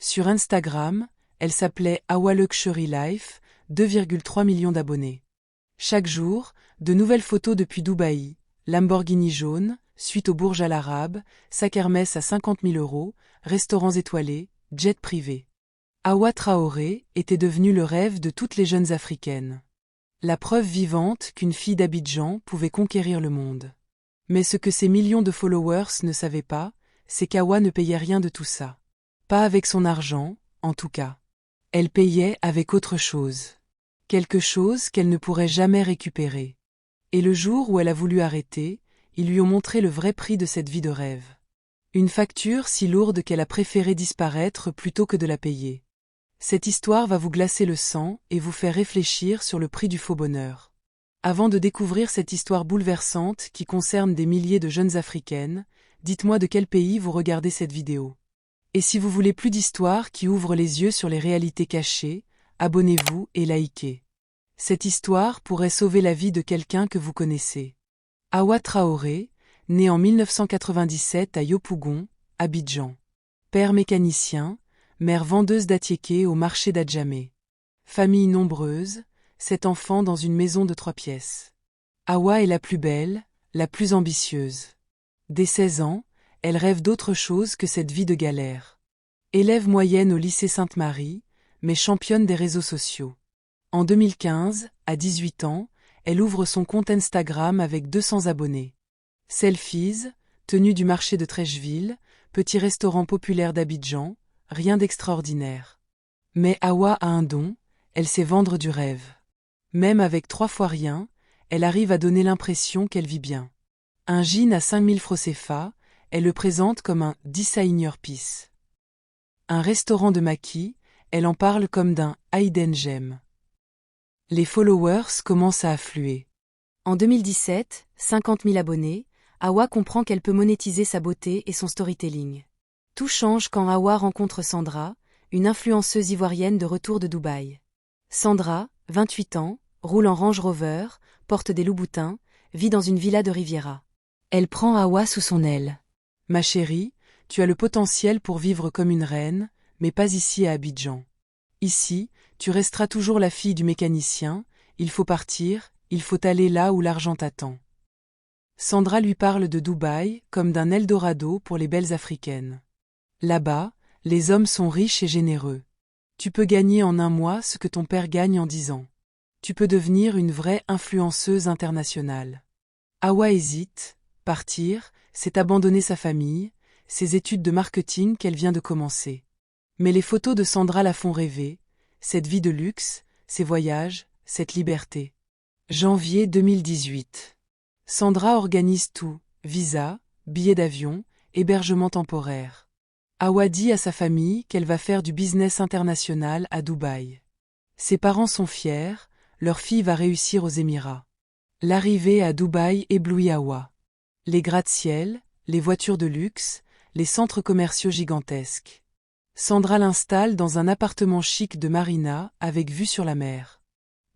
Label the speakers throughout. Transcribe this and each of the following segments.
Speaker 1: Sur Instagram, elle s'appelait Hawa Luxury Life, 2,3 millions d'abonnés. Chaque jour, de nouvelles photos depuis Dubaï, Lamborghini jaune, suite au Burj Al Arab, sac Hermès à 50 000 €, restaurants étoilés, jet privé. Hawa Traoré était devenue le rêve de toutes les jeunes africaines. La preuve vivante qu'une fille d'Abidjan pouvait conquérir le monde. Mais ce que ces millions de followers ne savaient pas, c'est qu'Hawa ne payait rien de tout ça. Pas avec son argent, en tout cas. Elle payait avec autre chose. Quelque chose qu'elle ne pourrait jamais récupérer. Et le jour où elle a voulu arrêter, ils lui ont montré le vrai prix de cette vie de rêve. Une facture si lourde qu'elle a préféré disparaître plutôt que de la payer. Cette histoire va vous glacer le sang et vous faire réfléchir sur le prix du faux bonheur. Avant de découvrir cette histoire bouleversante qui concerne des milliers de jeunes africaines, dites-moi de quel pays vous regardez cette vidéo. Et si vous voulez plus d'histoires qui ouvrent les yeux sur les réalités cachées, abonnez-vous et likez. Cette histoire pourrait sauver la vie de quelqu'un que vous connaissez. Hawa Traoré, née en 1997 à Yopougon, Abidjan. Père mécanicien, mère vendeuse d'attiéké au marché d'Adjamé. Famille nombreuse, 7 enfants dans une maison de 3 pièces. Hawa est la plus belle, la plus ambitieuse. Dès 16 ans, elle rêve d'autre chose que cette vie de galère. Élève moyenne au lycée Sainte-Marie, mais championne des réseaux sociaux. En 2015, à 18 ans, elle ouvre son compte Instagram avec 200 abonnés. Selfies, tenue du marché de Trècheville, petit restaurant populaire d'Abidjan, rien d'extraordinaire. Mais Hawa a un don, elle sait vendre du rêve. Même avec 3 fois rien, elle arrive à donner l'impression qu'elle vit bien. Un jean à 5000 francs CFA, elle le présente comme un designer piece. Un restaurant de maquis, elle en parle comme d'un hidden gem. Les followers commencent à affluer.
Speaker 2: En 2017, 50 000 abonnés, Hawa comprend qu'elle peut monétiser sa beauté et son storytelling. Tout change quand Hawa rencontre Sandra, une influenceuse ivoirienne de retour de Dubaï. Sandra, 28 ans, roule en Range Rover, porte des loups-boutins, vit dans une villa de Riviera. Elle prend Hawa sous son aile.
Speaker 1: Ma chérie, tu as le potentiel pour vivre comme une reine, mais pas ici à Abidjan. Ici, tu resteras toujours la fille du mécanicien, il faut partir, il faut aller là où l'argent t'attend. Sandra lui parle de Dubaï comme d'un Eldorado pour les belles africaines. Là-bas, les hommes sont riches et généreux. Tu peux gagner en un mois ce que ton père gagne en 10 ans. Tu peux devenir une vraie influenceuse internationale. Hawa hésite, partir, c'est abandonner sa famille, ses études de marketing qu'elle vient de commencer. Mais les photos de Sandra la font rêver, cette vie de luxe, ces voyages, cette liberté. Janvier 2018. Sandra organise tout, visa, billets d'avion, hébergement temporaire. Hawa dit à sa famille qu'elle va faire du business international à Dubaï. Ses parents sont fiers, leur fille va réussir aux Émirats. L'arrivée à Dubaï éblouit Hawa. Les gratte-ciel, les voitures de luxe, les centres commerciaux gigantesques. Sandra l'installe dans un appartement chic de Marina avec vue sur la mer.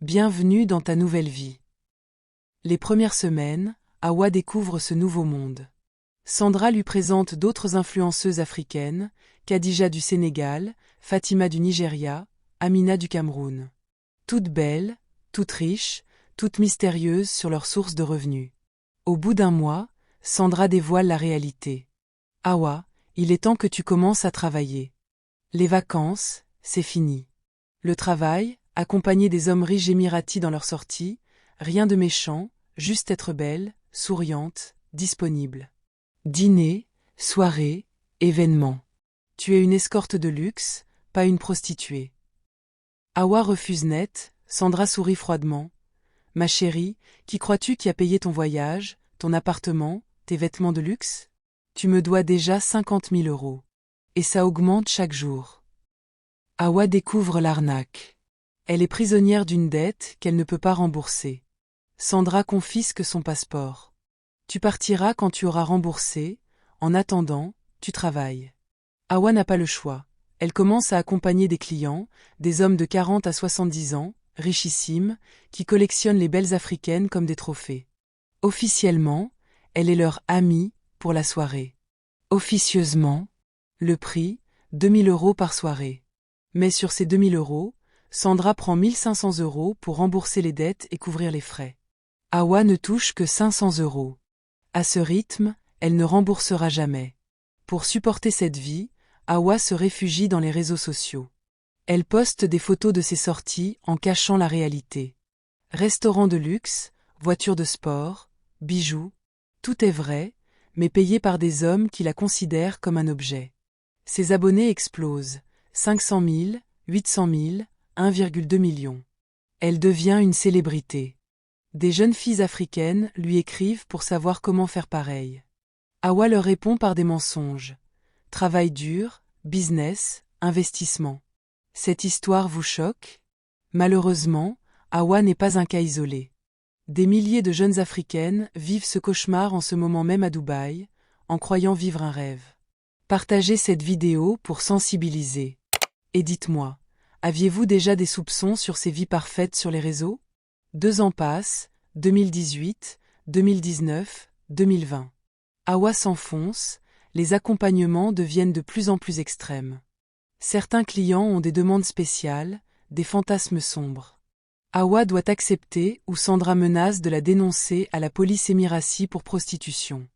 Speaker 1: Bienvenue dans ta nouvelle vie. Les premières semaines, Hawa découvre ce nouveau monde. Sandra lui présente d'autres influenceuses africaines, Khadija du Sénégal, Fatima du Nigeria, Amina du Cameroun. Toutes belles, toutes riches, toutes mystérieuses sur leur source de revenus. Au bout d'un mois, Sandra dévoile la réalité. Hawa, il est temps que tu commences à travailler. Les vacances, c'est fini. Le travail, accompagner des hommes riches émiratis dans leurs sorties, rien de méchant, juste être belle, souriante, disponible. Dîner, soirée, événements. Tu es une escorte de luxe, pas une prostituée. Hawa refuse net, Sandra sourit froidement. Ma chérie, qui crois-tu qui a payé ton voyage, ton appartement, tes vêtements de luxe? Tu me dois déjà 50 000 €. Et ça augmente chaque jour. Hawa découvre l'arnaque. Elle est prisonnière d'une dette qu'elle ne peut pas rembourser. Sandra confisque son passeport. Tu partiras quand tu auras remboursé, en attendant, tu travailles. Hawa n'a pas le choix. Elle commence à accompagner des clients, des hommes de 40 à 70 ans, richissimes, qui collectionnent les belles africaines comme des trophées. Officiellement, elle est leur amie pour la soirée. Officieusement, le prix, 2 000 € par soirée. Mais sur ces 2 000 €, Sandra prend 1 500 € pour rembourser les dettes et couvrir les frais. Hawa ne touche que 500 €. À ce rythme, elle ne remboursera jamais. Pour supporter cette vie, Hawa se réfugie dans les réseaux sociaux. Elle poste des photos de ses sorties en cachant la réalité. Restaurants de luxe, voitures de sport, bijoux, tout est vrai, mais payé par des hommes qui la considèrent comme un objet. Ses abonnés explosent, 500 000, 800 000, 1,2 million. Elle devient une célébrité. Des jeunes filles africaines lui écrivent pour savoir comment faire pareil. Hawa leur répond par des mensonges. Travail dur, business, investissement. Cette histoire vous choque? Malheureusement, Hawa n'est pas un cas isolé. Des milliers de jeunes africaines vivent ce cauchemar en ce moment même à Dubaï, en croyant vivre un rêve. Partagez cette vidéo pour sensibiliser. Et dites-moi, aviez-vous déjà des soupçons sur ces vies parfaites sur les réseaux? 2 ans passent, 2018, 2019, 2020. Hawa s'enfonce, les accompagnements deviennent de plus en plus extrêmes. Certains clients ont des demandes spéciales, des fantasmes sombres. Hawa doit accepter ou Sandra menace de la dénoncer à la police émirassie pour prostitution.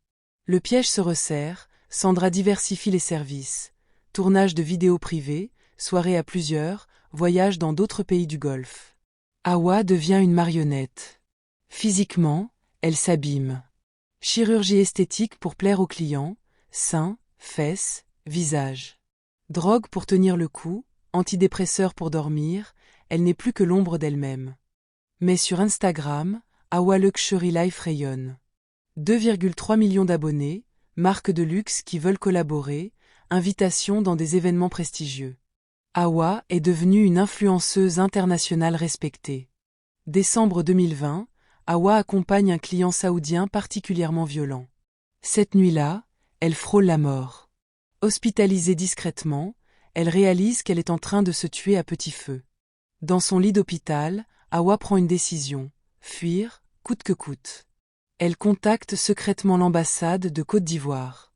Speaker 1: Le piège se resserre, Sandra diversifie les services. Tournage de vidéos privées, soirées à plusieurs, voyages dans d'autres pays du Golfe. Hawa devient une marionnette. Physiquement, elle s'abîme. Chirurgie esthétique pour plaire aux clients, seins, fesses, visage. Drogue pour tenir le coup, antidépresseur pour dormir, elle n'est plus que l'ombre d'elle-même. Mais sur Instagram, Hawa Luxury Life rayonne. 2,3 millions d'abonnés, marques de luxe qui veulent collaborer, invitations dans des événements prestigieux. Hawa est devenue une influenceuse internationale respectée. Décembre 2020, Hawa accompagne un client saoudien particulièrement violent. Cette nuit-là, elle frôle la mort. Hospitalisée discrètement, elle réalise qu'elle est en train de se tuer à petit feu. Dans son lit d'hôpital, Hawa prend une décision, fuir, coûte que coûte. Elle contacte secrètement l'ambassade de Côte d'Ivoire.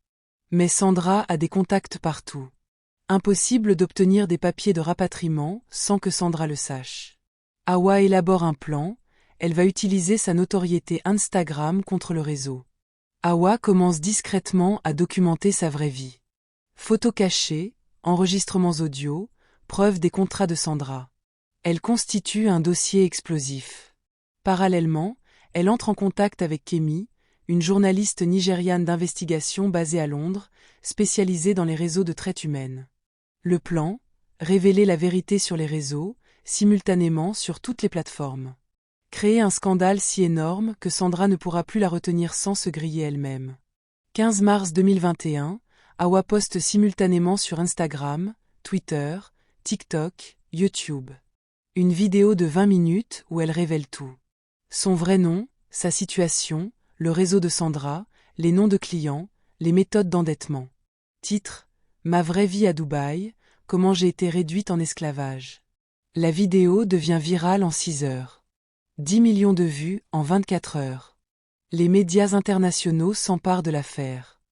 Speaker 1: Mais Sandra a des contacts partout. Impossible d'obtenir des papiers de rapatriement sans que Sandra le sache. Hawa élabore un plan, elle va utiliser sa notoriété Instagram contre le réseau. Hawa commence discrètement à documenter sa vraie vie. Photos cachées, enregistrements audio, preuves des contrats de Sandra. Elle constitue un dossier explosif. Parallèlement, elle entre en contact avec Kemi, une journaliste nigériane d'investigation basée à Londres, spécialisée dans les réseaux de traite humaine. Le plan, révéler la vérité sur les réseaux, simultanément sur toutes les plateformes. Créer un scandale si énorme que Sandra ne pourra plus la retenir sans se griller elle-même. 15 mars 2021, Hawa poste simultanément sur Instagram, Twitter, TikTok, YouTube. Une vidéo de 20 minutes où elle révèle tout. Son vrai nom, sa situation, le réseau de Sandra, les noms de clients, les méthodes d'endettement. Titre: Ma vraie vie à Dubaï, comment j'ai été réduite en esclavage. La vidéo devient virale en 6 heures. 10 millions de vues en 24 heures. Les médias internationaux s'emparent de l'affaire.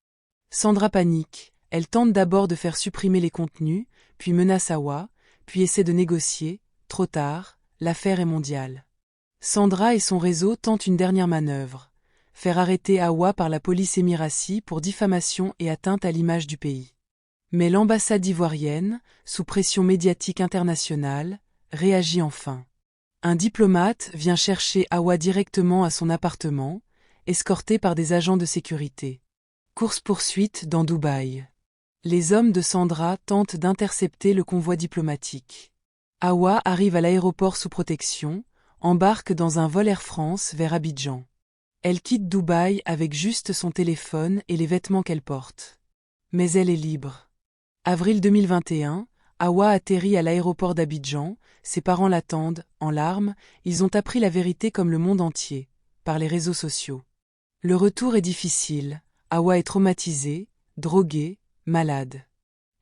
Speaker 1: Sandra panique, elle tente d'abord de faire supprimer les contenus, puis menace Hawa, puis essaie de négocier. Trop tard, l'affaire est mondiale. Sandra et son réseau tentent une dernière manœuvre, faire arrêter Hawa par la police émirassie pour diffamation et atteinte à l'image du pays. Mais l'ambassade ivoirienne, sous pression médiatique internationale, réagit enfin. Un diplomate vient chercher Hawa directement à son appartement, escorté par des agents de sécurité. Course-poursuite dans Dubaï. Les hommes de Sandra tentent d'intercepter le convoi diplomatique. Hawa arrive à l'aéroport sous protection, embarque dans un vol Air France vers Abidjan. Elle quitte Dubaï avec juste son téléphone et les vêtements qu'elle porte. Mais elle est libre. Avril 2021, Hawa atterrit à l'aéroport d'Abidjan, ses parents l'attendent, en larmes, ils ont appris la vérité comme le monde entier, par les réseaux sociaux. Le retour est difficile, Hawa est traumatisée, droguée, malade.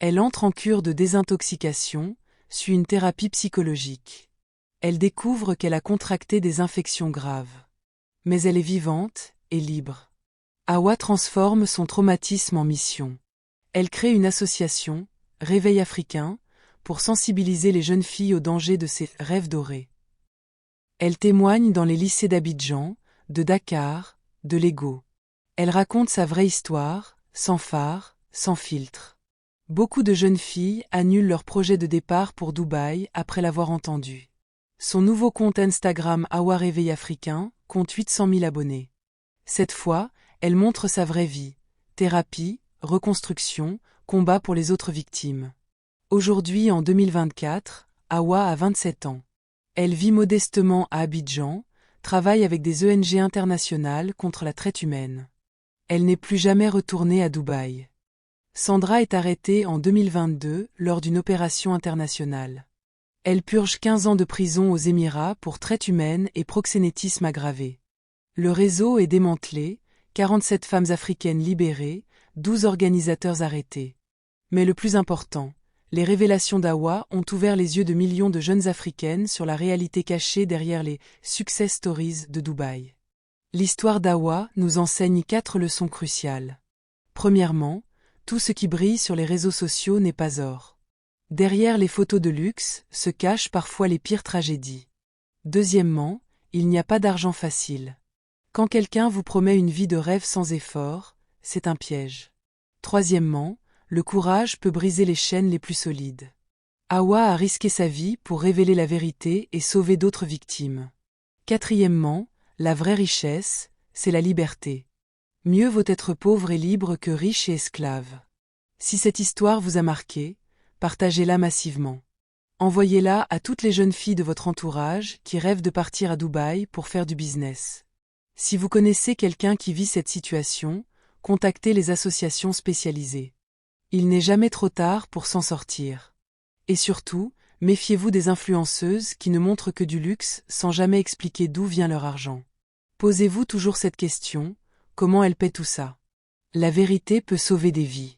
Speaker 1: Elle entre en cure de désintoxication, suit une thérapie psychologique. Elle découvre qu'elle a contracté des infections graves. Mais elle est vivante et libre. Hawa transforme son traumatisme en mission. Elle crée une association, Réveil africain, pour sensibiliser les jeunes filles aux dangers de ces rêves dorés. Elle témoigne dans les lycées d'Abidjan, de Dakar, de Lego. Elle raconte sa vraie histoire, sans phare, sans filtre. Beaucoup de jeunes filles annulent leur projet de départ pour Dubaï après l'avoir entendu. Son nouveau compte Instagram Hawa Réveil Africain compte 800 000 abonnés. Cette fois, elle montre sa vraie vie. Thérapie, reconstruction, combat pour les autres victimes. Aujourd'hui en 2024, Hawa a 27 ans. Elle vit modestement à Abidjan, travaille avec des ONG internationales contre la traite humaine. Elle n'est plus jamais retournée à Dubaï. Sandra est arrêtée en 2022 lors d'une opération internationale. Elle purge 15 ans de prison aux Émirats pour traite humaine et proxénétisme aggravé. Le réseau est démantelé, 47 femmes africaines libérées, 12 organisateurs arrêtés. Mais le plus important, les révélations d'Hawa ont ouvert les yeux de millions de jeunes africaines sur la réalité cachée derrière les « success stories » de Dubaï. L'histoire d'Hawa nous enseigne 4 leçons cruciales. Premièrement, tout ce qui brille sur les réseaux sociaux n'est pas or. Derrière les photos de luxe se cachent parfois les pires tragédies. Deuxièmement, il n'y a pas d'argent facile. Quand quelqu'un vous promet une vie de rêve sans effort, c'est un piège. Troisièmement, le courage peut briser les chaînes les plus solides. Hawa a risqué sa vie pour révéler la vérité et sauver d'autres victimes. Quatrièmement, la vraie richesse, c'est la liberté. Mieux vaut être pauvre et libre que riche et esclave. Si cette histoire vous a marqué, partagez-la massivement. Envoyez-la à toutes les jeunes filles de votre entourage qui rêvent de partir à Dubaï pour faire du business. Si vous connaissez quelqu'un qui vit cette situation, contactez les associations spécialisées. Il n'est jamais trop tard pour s'en sortir. Et surtout, méfiez-vous des influenceuses qui ne montrent que du luxe sans jamais expliquer d'où vient leur argent. Posez-vous toujours cette question, comment elles paient tout ça? La vérité peut sauver des vies.